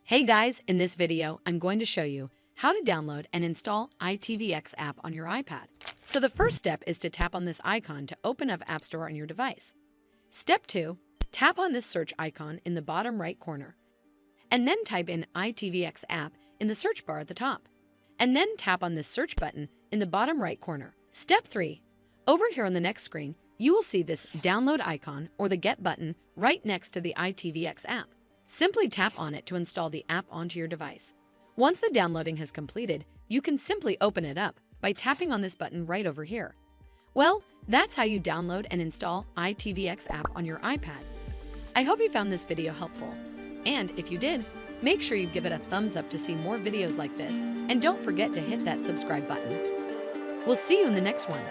Hey guys, in this video, I'm going to show you how to download and install ITVX app on your iPad. So the first step is to tap on this icon to open up App Store on your device. Step 2, tap on this search icon in the bottom right corner. And then type in ITVX app in the search bar at the top. And then tap on this search button in the bottom right corner. Step 3, over here on the next screen, you will see this download icon or the Get button right next to the ITVX app. Simply tap on it to install the app onto your device. Once the downloading has completed, you can simply open it up by tapping on this button right over here. Well, that's how you download and install ITVX app on your iPad. I hope you found this video helpful. And if you did, make sure you give it a thumbs up to see more videos like this, and don't forget to hit that subscribe button. We'll see you in the next one.